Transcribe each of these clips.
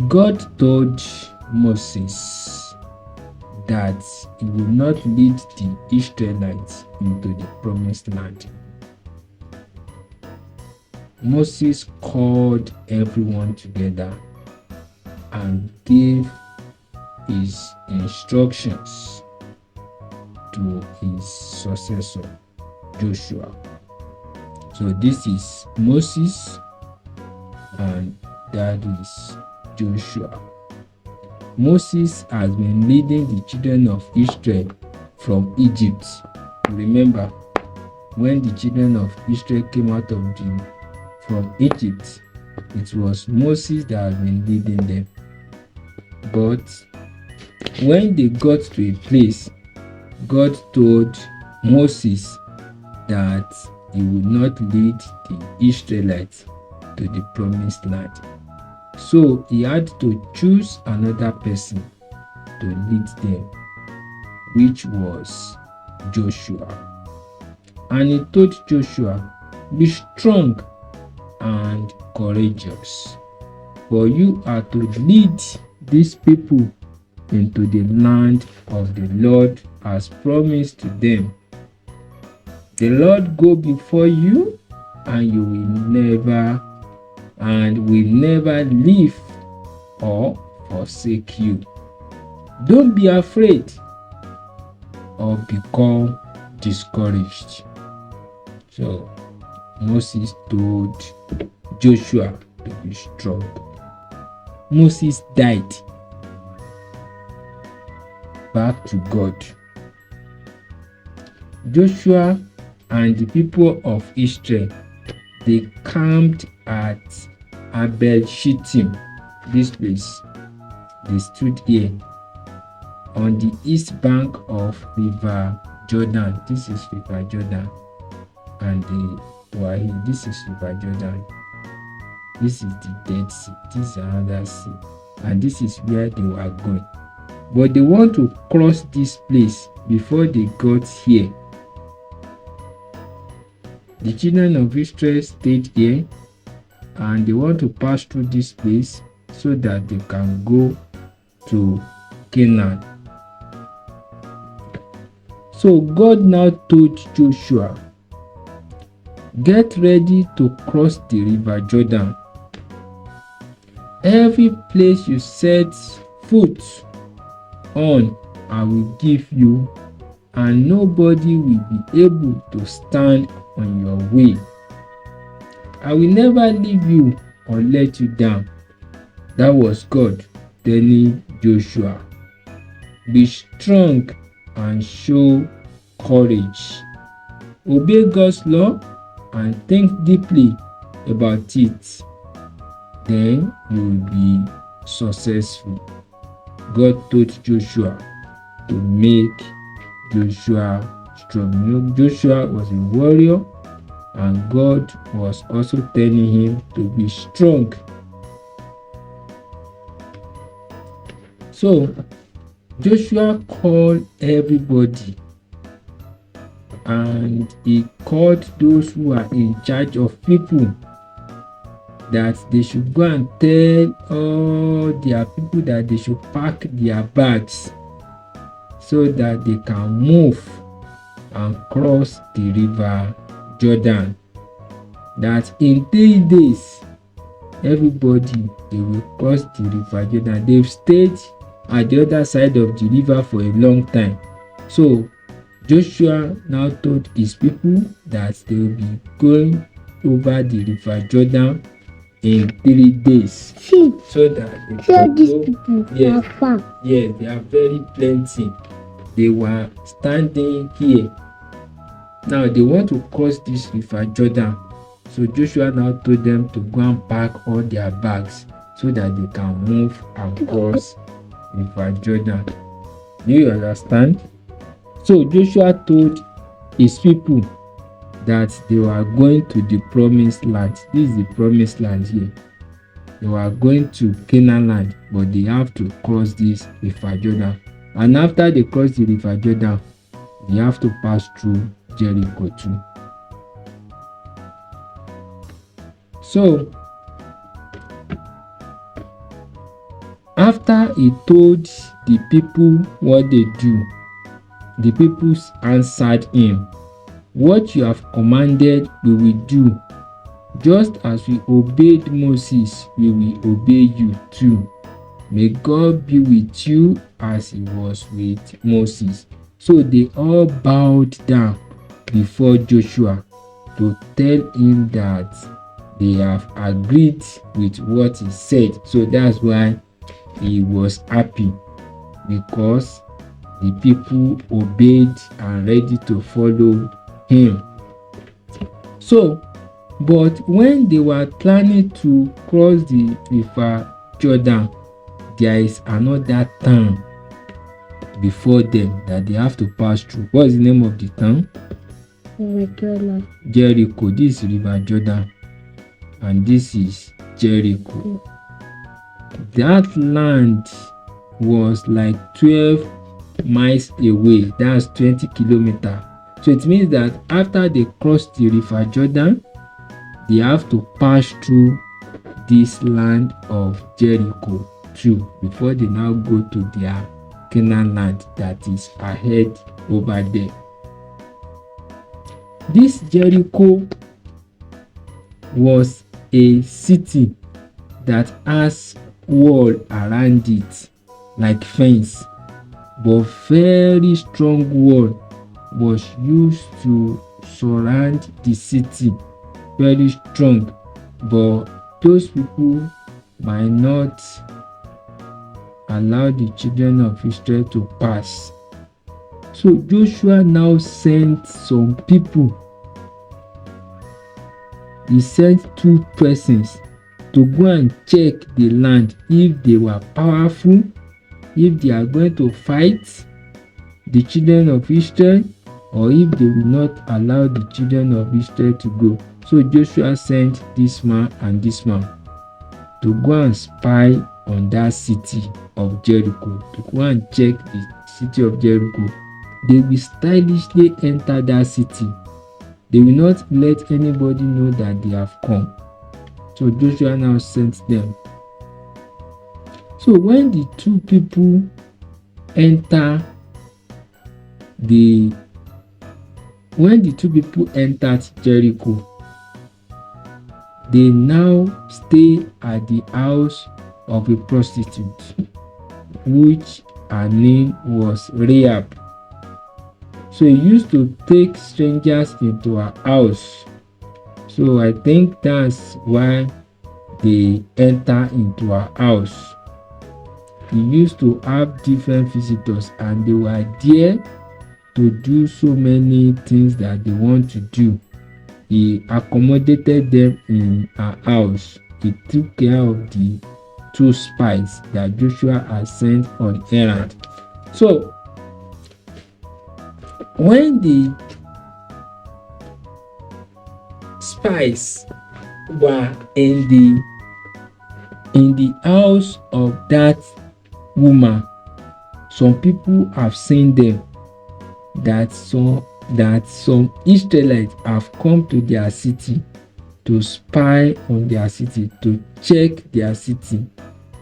God told Moses that he will not lead the Israelites into the promised land. Moses called everyone together and gave his instructions to his successor, Joshua. So this is Moses and that is Joshua. Moses has been leading the children of Israel from Egypt. Remember, when the children of Israel came out from Egypt, it was Moses that had been leading them. But when they got to a place, God told Moses that he would not lead the Israelites to the promised land. So he had to choose another person to lead them, which was Joshua. And he told Joshua, "Be strong and courageous, for you are to lead these people into the land of the Lord as promised to them. The Lord go before you, and you will never leave or forsake you. Don't be afraid or become discouraged." So Moses told Joshua to be strong. Moses died. Back to God. Joshua and the people of Israel, they camped at Abel Shittim. This place, they stood here on the east bank of River Jordan. This is River Jordan, and they were here. This is River Jordan. This is the Dead Sea. This is another sea, and this is where they were going. But they want to cross this place before they got here. The children of Israel stayed here, and they want to pass through this place so that they can go to Canaan. So God now told Joshua, "Get ready to cross the River Jordan. Every place you set foot on, I will give you, and nobody will be able to stand on your way. I will never leave you or let you down." That was God telling Joshua, "Be strong and show courage. Obey God's law and think deeply about it. Then you will be successful." God told Joshua to make Joshua strong. You know, Joshua was a warrior, and God was also telling him to be strong. So Joshua called everybody, and he called those who are in charge of people that they should go and tell all their people that they should pack their bags so that they can move and cross the River Jordan. That in 3 days, everybody, they will cross the River Jordan. They've stayed at the other side of the river for a long time. So Joshua now told his people that they will be going over the River Jordan in 3 days. So that these people are far. Yes, they are very plenty. They were standing here. Now they want to cross this River Jordan. So Joshua now told them to go and pack all their bags so that they can move and cross River Jordan. Do you understand? So Joshua told his people that they were going to the promised land. This is the promised land here. They were going to Canaan land, but they have to cross this River Jordan. And after they cross the River Jordan, they have to pass through Jericho too. So after he told the people what they do, the people answered him, "What you have commanded we will do. Just as we obeyed Moses, we will obey you too. May God be with you as he was with Moses." So they all bowed down before Joshua to tell him that they have agreed with what he said. So that's why he was happy, because the people obeyed and ready to follow him. So, but when they were planning to cross the river Jordan, there is another town before them that they have to pass through. What is the name of the town? Jericho. This is river Jordan, and this is Jericho. That land was like 12 miles away. That's 20 kilometers. So it means that after they cross the river Jordan, they have to pass through this land of Jericho too before they now go to their Canaan land that is ahead over there. This Jericho was a city that has wall around it like fence, but very strong wall was used to surround the city, very strong, but those people might not allow the children of Israel to pass. So Joshua now sent some people. He sent 2 persons to go and check the land if they were powerful, if they are going to fight the children of Israel, or if they will not allow the children of Israel to go. So Joshua sent this man and this man to go and spy on that city of Jericho, to go and check the city of Jericho. They will stylishly enter that city. They will not let anybody know that they have come. So Joshua now sent them. So when the 2 people entered Jericho, they now stay at the house of a prostitute, which her name was Rahab. So he used to take strangers into her house. So I think that's why they enter into her house. He used to have different visitors, and they were there to do so many things that they want to do. He accommodated them in her house. He took care of the 2 spies that Joshua had sent on errand. So when the spies were in the house of that woman, some people have seen them, that some Israelites have come to their city to spy on their city, to check their city,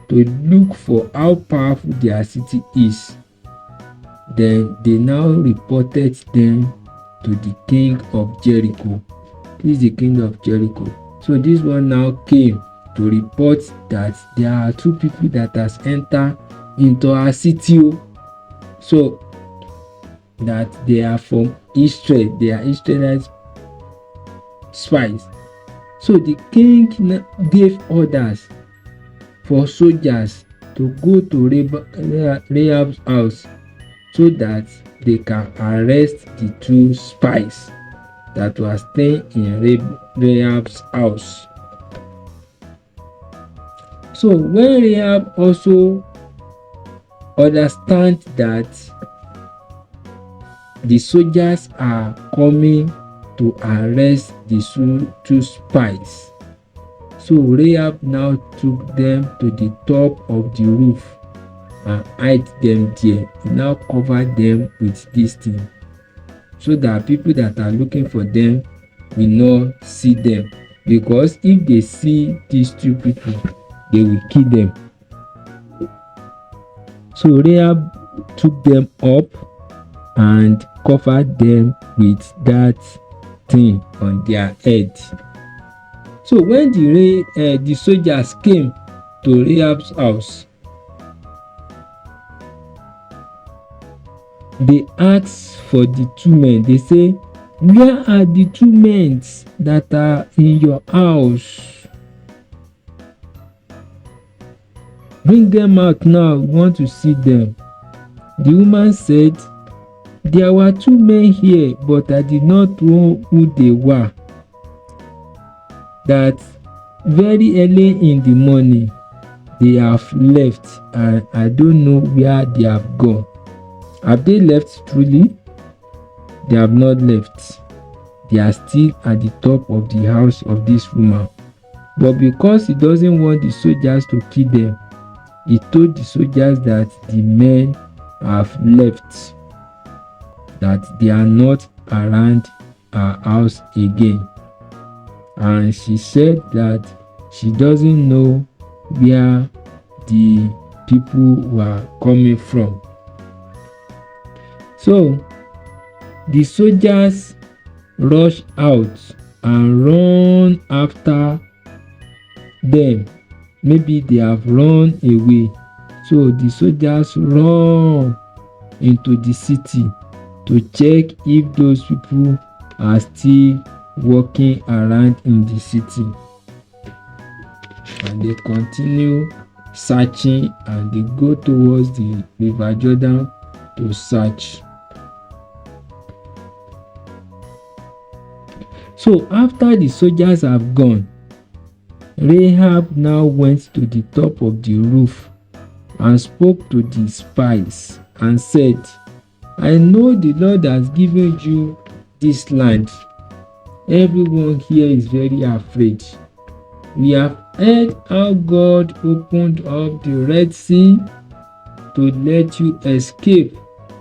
to look for how powerful their city is. Then they now reported them to the king of Jericho. This is the king of Jericho. So this one now came to report that there are 2 people that has entered into our city. So that they are from Israel, they are Israelite spies. So the king gave orders for soldiers to go to Rahab's house so that they can arrest the 2 spies that were staying in Rahab's house. So when Rahab also understand that the soldiers are coming to arrest the 2 spies, so Rahab now took them to the top of the roof and hide them there. He now covered them with this thing so that people that are looking for them will not see them, because if they see these 2 people, they will kill them. So Rahab took them up and covered them with that thing on their head. So when the soldiers came to Rahab's house, they asked for the two men. They say, where are the two men that are in your house? Bring them out now, we want to see them. The woman said, there were two men here, but I did not know who they were. That very early in the morning, they have left, and I don't know where they have gone. Have they left truly? They have not left. They are still at the top of the house of this woman. But because he doesn't want the soldiers to kill them, he told the soldiers that the men have left, that they are not around her house again. And she said that she doesn't know where the people were coming from. So the soldiers rush out and run after them. Maybe they have run away. So the soldiers run into the city to check if those people are still walking around in the city. And they continue searching, and they go towards the river Jordan to search. So after the soldiers have gone, Rahab now went to the top of the roof and spoke to the spies and said, I know the Lord has given you this land. Everyone here is very afraid. We have heard how God opened up the Red Sea to let you escape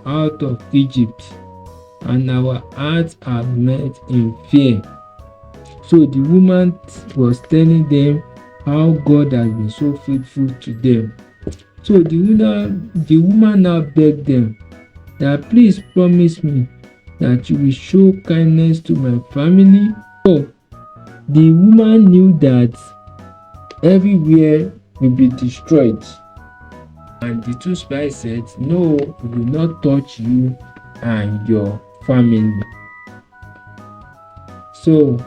out of Egypt, and our hearts are met in fear. So the woman was telling them how God has been so faithful to them. So the woman now begged them that please promise me that you will show kindness to my family. So the woman knew that everywhere will be destroyed. And the two spies said, no, we will not touch you and your family. So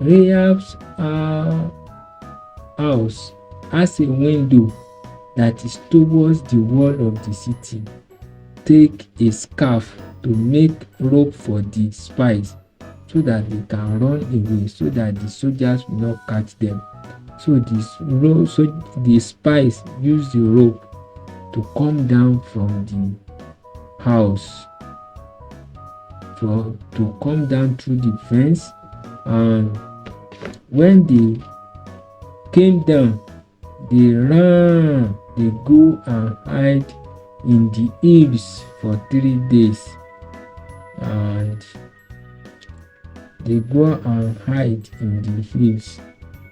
Rahab's house has a window that is towards the wall of the city. Take a scarf to make rope for the spies so that they can run away, so that the soldiers will not catch them. So the spies use the rope to come down from the house, to come down through the fence. And when they came down, they ran, they go and hide in the hills for 3 days. And they go and hide in the hills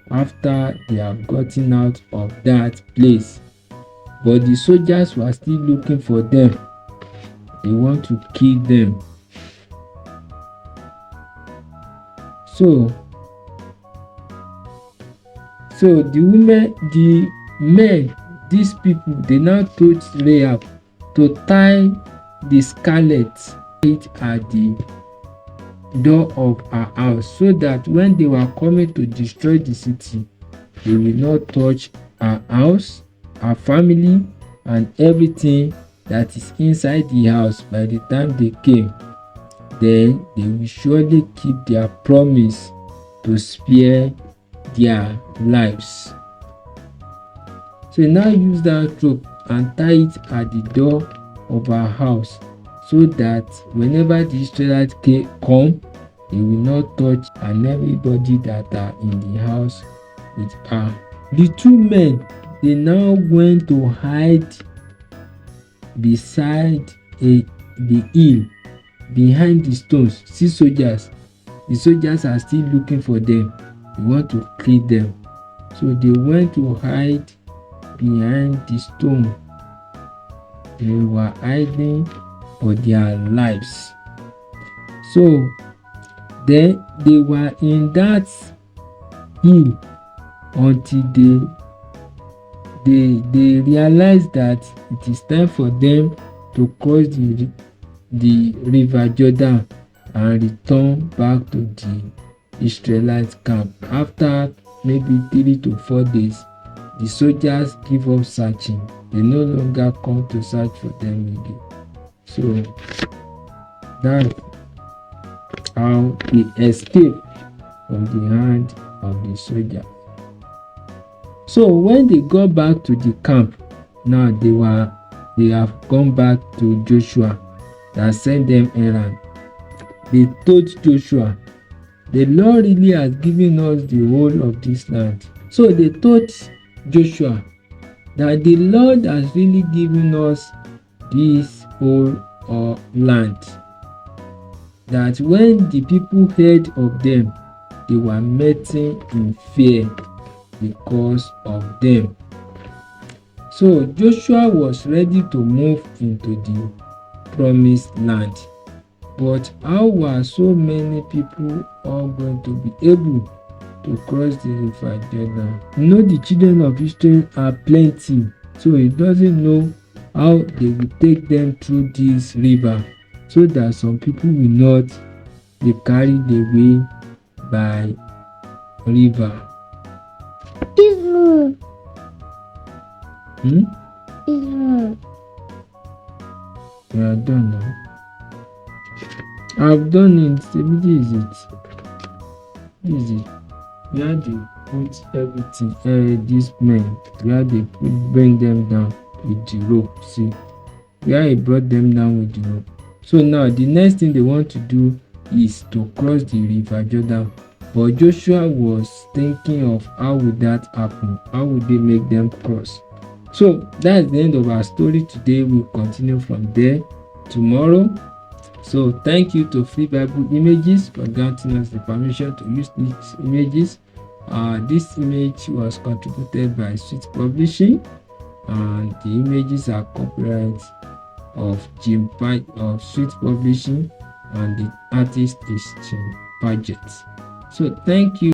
after they have gotten out of that place. But the soldiers were still looking for them. They want to kill them. So the men, these people, they now told Rahab to tie the scarlet at the door of her house, so that when they were coming to destroy the city, they will not touch her house, her family, and everything that is inside the house. By the time they came, then they will surely keep their promise to spare their lives. So now use that rope and tie it at the door of her house, so that whenever the Israelites come, they will not touch and everybody that are in the house with her. The two men, they now went to hide beside the hill, behind the stones. See soldiers. The soldiers are still looking for them. They want to kill them. So they went to hide behind the stone They were hiding for their lives. So then they were in that hill until they realized that it is time for them to cross the river Jordan and return back to the Israelite camp. After maybe 3 to 4 days, the soldiers give up searching. They no longer come to search for them again. So that's how they escaped from the hand of the soldier. So when they got back to the camp, now they have gone back to Joshua that sent them errand. They told Joshua, the Lord really has given us the whole of this land. So they told Joshua that the Lord has really given us this whole land. That when the people heard of them, they were melting in fear because of them. So Joshua was ready to move into the promised land. But how were so many people all going to be able to cross the river Jordan? You know, the children of Israel are plenty, so he doesn't know how they will take them through this river, so that some people will not be carried away by river. Israel. Hmm? Israel. We are done now. I've done it. This is it. This is it. Where they put everything, these men, where they bring them down with the rope. See, where he brought them down with the rope. So now the next thing they want to do is to cross the river Jordan. But Joshua was thinking of how would that happen? How would they make them cross? So that's the end of our story today. We'll continue from there tomorrow. So thank you to Free Bible Images for granting us the permission to use these images. This image was contributed by Sweet Publishing, and the images are copyright of of Sweet Publishing, and the artist is Jim Paget. So thank you.